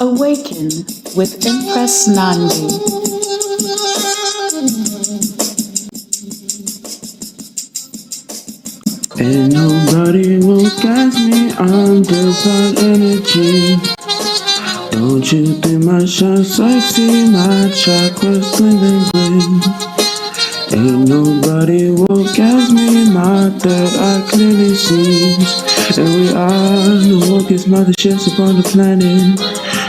Awaken with Empress Nandi. Ain't nobody will catch me on divine energy. Don't you think my shine sexy, my chakras gleaming. Ain't nobody will catch me, my that I clearly see. And we are the walkest motherships upon the planet.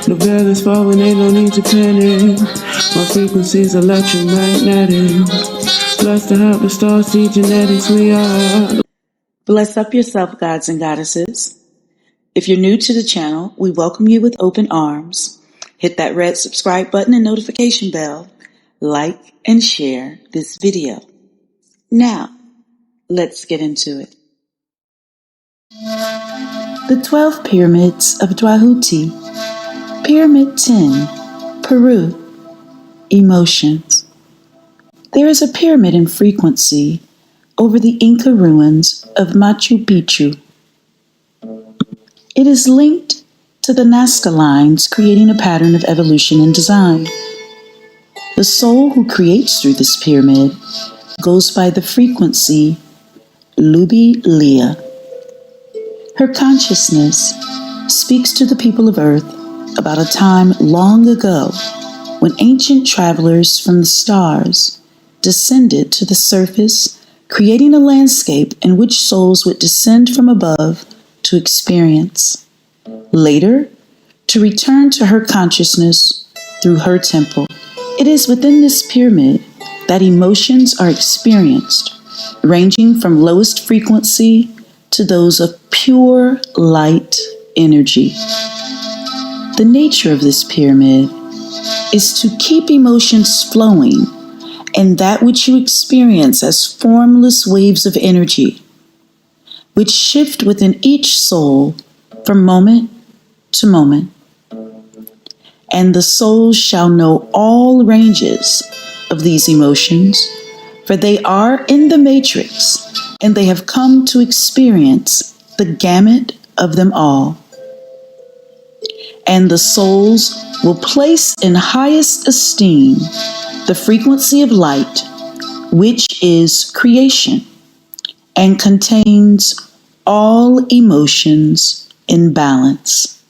No feathers falling, ain't no need to panic. My frequency's electromagnetic. Blessed to have the star seed genetics, we are. Bless up yourself, gods and goddesses. If you're new to the channel, we welcome you with open arms. Hit that red subscribe button and notification bell. Like and share this video. Now, let's get into it. The 12 Pyramids of Djehuti. Pyramid 10, Peru. Emotions. There is a pyramid in frequency over the Inca ruins of Machu Picchu. It is linked to the Nazca lines, creating a pattern of evolution and design. The soul who creates through this pyramid goes by the frequency Lubi Lea. Her consciousness speaks to the people of Earth about a time long ago when ancient travelers from the stars descended to the surface, creating a landscape in which souls would descend from above to experience. Later, to return to her consciousness through her temple. It is within this pyramid that emotions are experienced, ranging from lowest frequency to those of pure light energy. The nature of this pyramid is to keep emotions flowing and that which you experience as formless waves of energy, which shift within each soul from moment to moment. And the soul shall know all ranges of these emotions, for they are in the matrix, and they have come to experience the gamut of them all. And the souls will place in highest esteem the frequency of light, which is creation, and contains all emotions in balance.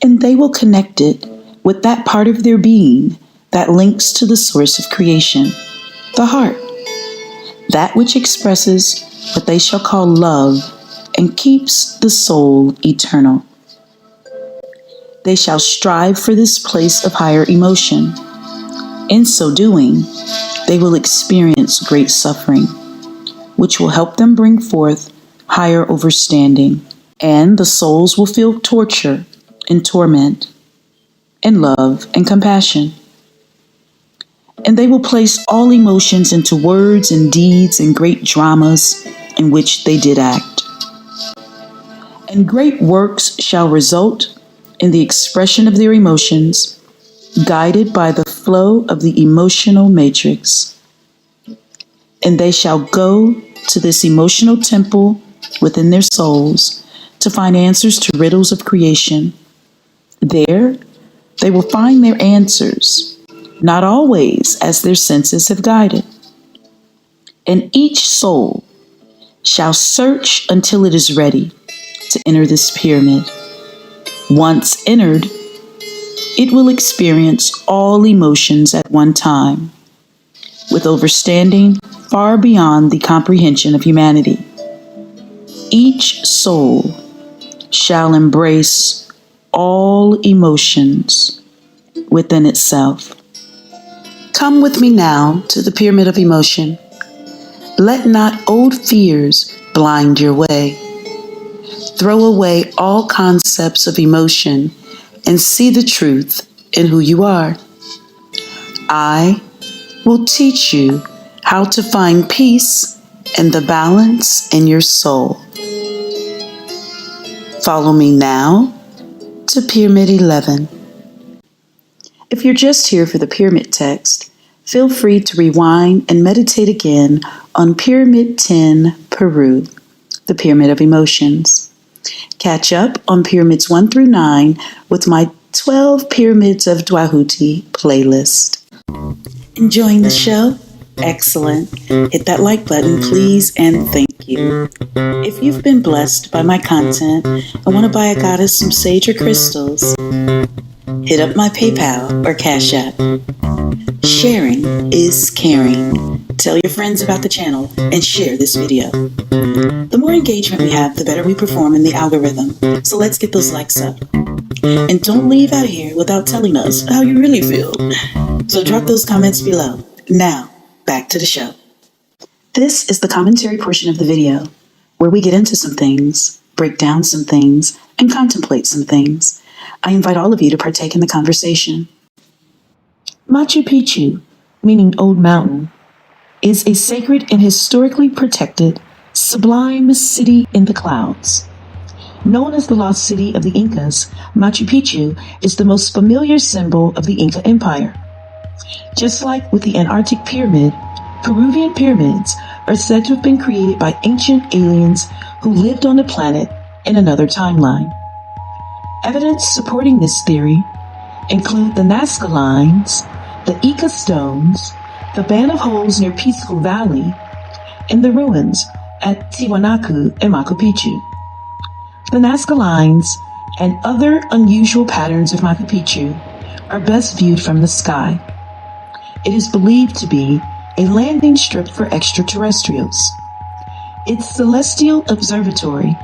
And they will connect it with that part of their being that links to the source of creation, the heart, that which expresses what they shall call love and keeps the soul eternal. They shall strive for this place of higher emotion. In so doing, they will experience great suffering, which will help them bring forth higher overstanding. And the souls will feel torture and torment, and love and compassion. And they will place all emotions into words and deeds and great dramas in which they did act. And great works shall result in the expression of their emotions, guided by the flow of the emotional matrix. And they shall go to this emotional temple within their souls to find answers to riddles of creation. There, they will find their answers, not always as their senses have guided. And each soul shall search until it is ready to enter this pyramid. Once entered, it will experience all emotions at one time, with overstanding far beyond the comprehension of humanity. Each soul shall embrace all emotions within itself. Come with me now to the pyramid of emotion. Let not old fears blind your way. Throw away all concepts of emotion and see the truth in who you are. I will teach you how to find peace and the balance in your soul. Follow me now to Pyramid 11. If you're just here for the pyramid text, feel free to rewind and meditate again on Pyramid 10, Peru, the Pyramid of Emotions. Catch up on Pyramids 1 through 9 with my 12 Pyramids of Djehuti playlist. Enjoying the show? Excellent. Hit that like button, please, and thank you. If you've been blessed by my content and want to buy a goddess some sage or crystals, hit up my PayPal or Cash App. Sharing is caring. Tell your friends about the channel and share this video. The more engagement we have, the better we perform in the algorithm. So let's get those likes up. And don't leave out here without telling us how you really feel. So drop those comments below. Now, back to the show. This is the commentary portion of the video, where we get into some things, break down some things, and contemplate some things. I invite all of you to partake in the conversation. Machu Picchu, meaning Old Mountain, is a sacred and historically protected, sublime city in the clouds. Known as the lost city of the Incas, Machu Picchu is the most familiar symbol of the Inca Empire. Just like with the Antarctic Pyramid, Peruvian pyramids are said to have been created by ancient aliens who lived on the planet in another timeline. Evidence supporting this theory include the Nazca lines, the Ica stones, the band of holes near Pisco Valley, and the ruins at Tiwanaku and Machu Picchu. The Nazca lines and other unusual patterns of Machu Picchu are best viewed from the sky. It is believed to be a landing strip for extraterrestrials. Its celestial observatory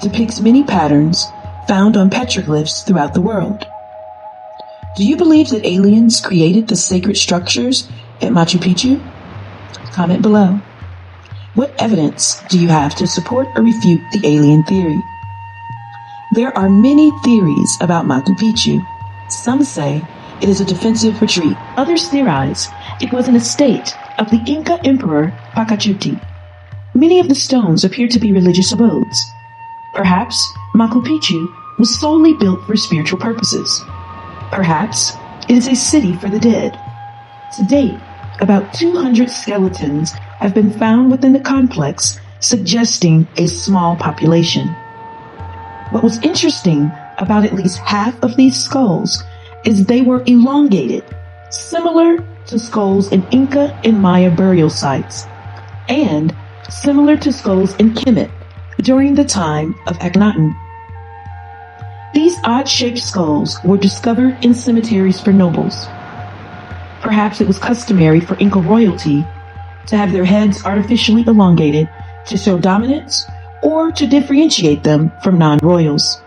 depicts many patterns found on petroglyphs throughout the world. Do you believe that aliens created the sacred structures at Machu Picchu? Comment below. What evidence do you have to support or refute the alien theory? There are many theories about Machu Picchu. Some say it is a defensive retreat. Others theorize it was an estate of the Inca Emperor Pachacuti. Many of the stones appear to be religious abodes. Perhaps Machu Picchu was solely built for spiritual purposes. Perhaps it is a city for the dead. To date, about 200 skeletons have been found within the complex, suggesting a small population. What was interesting about at least half of these skulls is they were elongated, similar to skulls in Inca and Maya burial sites, and similar to skulls in Kemet during the time of Akhenaten. These odd-shaped skulls were discovered in cemeteries for nobles. Perhaps it was customary for Inca royalty to have their heads artificially elongated to show dominance or to differentiate them from non-royals.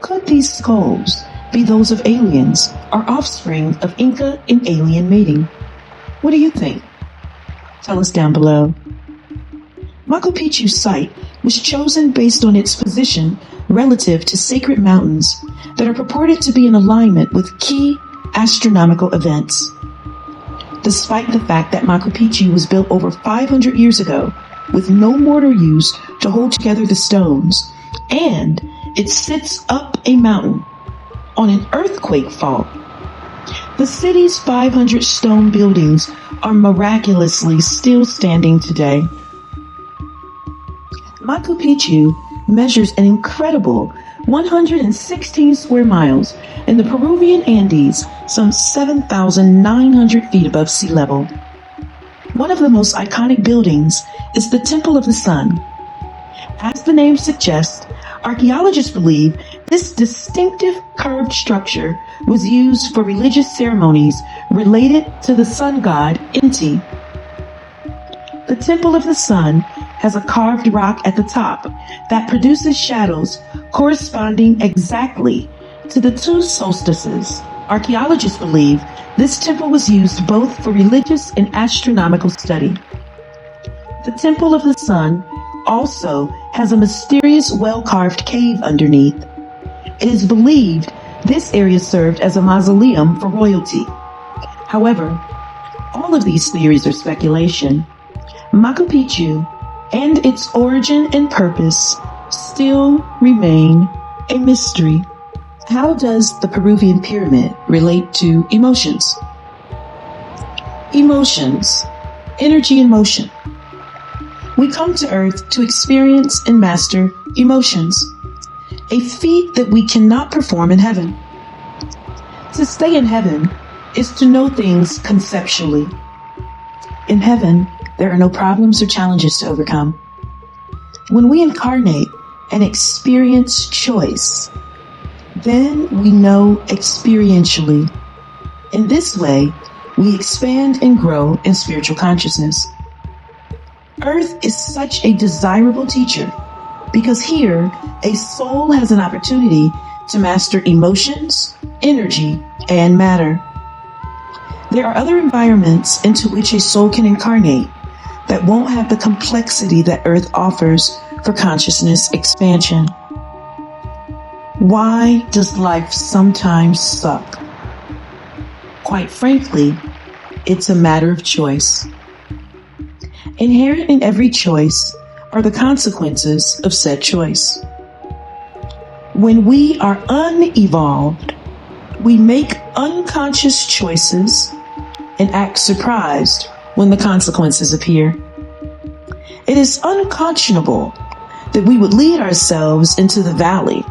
Could these skulls be those of aliens or offspring of Inca and alien mating? What do you think? Tell us down below. Machu Picchu's site was chosen based on its position relative to sacred mountains that are purported to be in alignment with key astronomical events. Despite the fact that Machu Picchu was built over 500 years ago with no mortar used to hold together the stones, and it sits up a mountain on an earthquake fault, the city's 500 stone buildings are miraculously still standing today. Machu Picchu measures an incredible 116 square miles in the Peruvian Andes, some 7,900 feet above sea level. One of the most iconic buildings is the Temple of the Sun. As the name suggests, archaeologists believe this distinctive curved structure was used for religious ceremonies related to the sun god Inti. The Temple of the Sun has a carved rock at the top that produces shadows corresponding exactly to the two solstices. Archaeologists believe this temple was used both for religious and astronomical study. The Temple of the Sun also has a mysterious well-carved cave underneath. It is believed this area served as a mausoleum for royalty. However, all of these theories are speculation. Machu Picchu and its origin and purpose still remain a mystery. How does the Peruvian pyramid relate to emotions? Emotions, energy and motion. We come to Earth to experience and master emotions. a feat that we cannot perform in heaven. To stay in heaven is to know things conceptually. In heaven, there are no problems or challenges to overcome. When we incarnate and experience choice, then we know experientially. In this way, we expand and grow in spiritual consciousness. Earth is such a desirable teacher because here, a soul has an opportunity to master emotions, energy, and matter. There are other environments into which a soul can incarnate that won't have the complexity that Earth offers for consciousness expansion. Why does life sometimes suck? Quite frankly, it's a matter of choice. Inherent in every choice are the consequences of said choice. When we are unevolved, we make unconscious choices and act surprised when the consequences appear. It is unconscionable that we would lead ourselves into the valley.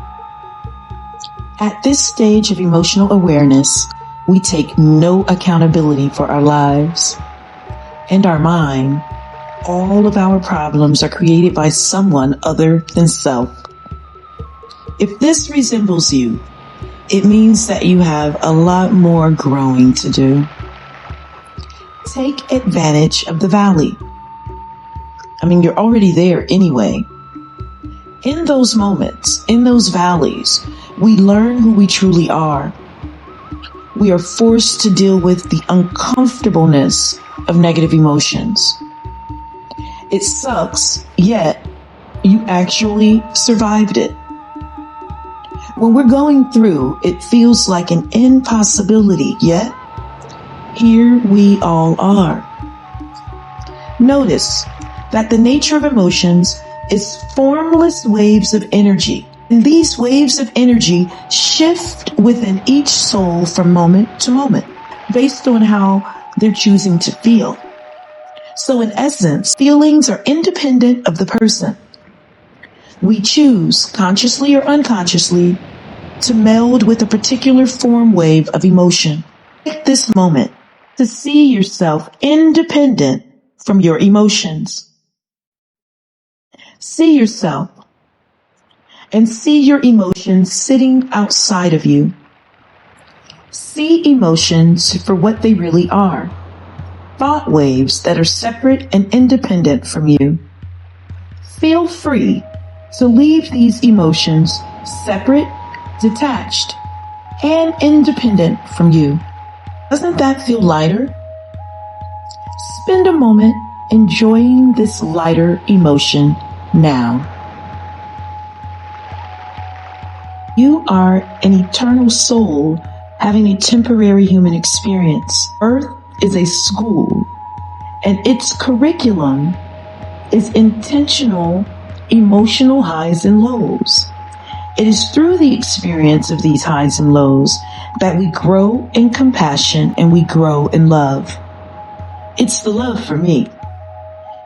At this stage of emotional awareness, we take no accountability for our lives and our mind. All of our problems are created by someone other than self. If this resembles you, it means that you have a lot more growing to do. Take advantage of the valley. You're already there anyway. In those moments, in those valleys, we learn who we truly are. We are forced to deal with the uncomfortableness of negative emotions. It sucks, yet you actually survived it. When we're going through, it feels like an impossibility, yet here we all are. Notice that the nature of emotions is formless waves of energy. And these waves of energy shift within each soul from moment to moment based on how they're choosing to feel. So in essence, feelings are independent of the person. We choose, consciously or unconsciously, to meld with a particular form wave of emotion. Take this moment to see yourself independent from your emotions. See yourself and see your emotions sitting outside of you. See emotions for what they really are. Thought waves that are separate and independent from you. Feel free to leave these emotions separate, detached, and independent from you. Doesn't that feel lighter? Spend a moment enjoying this lighter emotion now. You are an eternal soul having a temporary human experience. Earth is a school, and its curriculum is intentional emotional highs and lows. It is through the experience of these highs and lows that we grow in compassion and we grow in love. It's the love for me.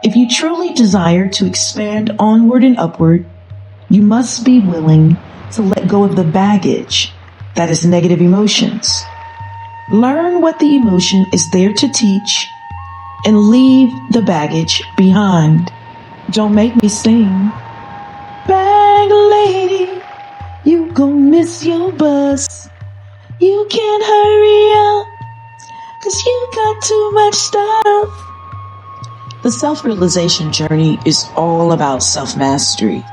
If you truly desire to expand onward and upward, you must be willing to let go of the baggage that is negative emotions. Learn what the emotion is there to teach and leave the baggage behind. Don't make me sing. Bag lady, you gon' miss your bus. You can't hurry up, 'cause you got too much stuff. The self-realization journey is all about self-mastery.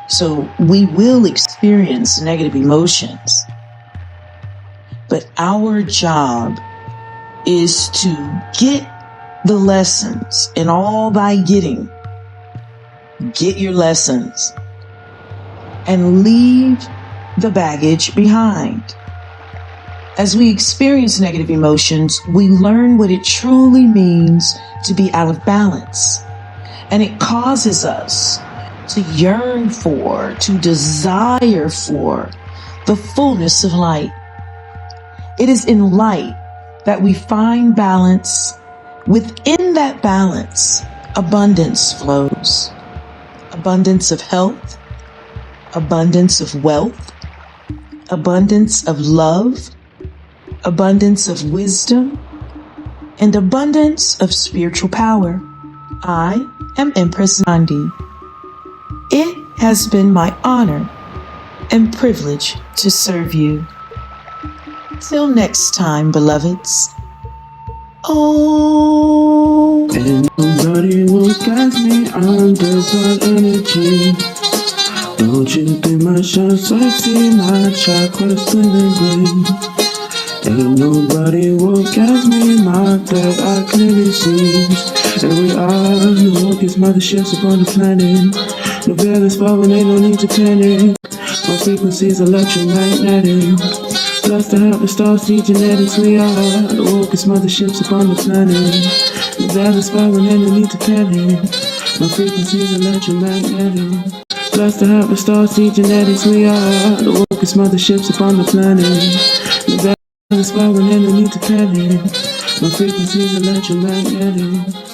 So we will experience negative emotions. But our job is to get the lessons, and all thy getting, get your lessons and leave the baggage behind. As we experience negative emotions, we learn what it truly means to be out of balance. And it causes us to yearn for, to desire for the fullness of light. It is in light that we find balance. Within that balance, abundance flows. Abundance of health, abundance of wealth, abundance of love, abundance of wisdom, and abundance of spiritual power. I am Empress Nandi. It has been my honor and privilege to serve you. Till next time, beloveds. Oh. And nobody will catch me under that energy. Don't you think my shots I see my chakras gleaming? Ain't nobody will catch me, my third eye clearly sees. And we are the wokeness motherships upon the planet. No fearless falling, ain't no need to panic. My frequency's electromagnetic. Blessed to have the stars, see genetics. We are the wokeness motherships upon the planet. No fearless falling, ain't no need to panic. My frequency's electromagnetic. Blessed to have the stars, see genetics. We are the wokeness motherships upon the planet. No fearless falling, ain't no need to panic. My frequency's electromagnetic.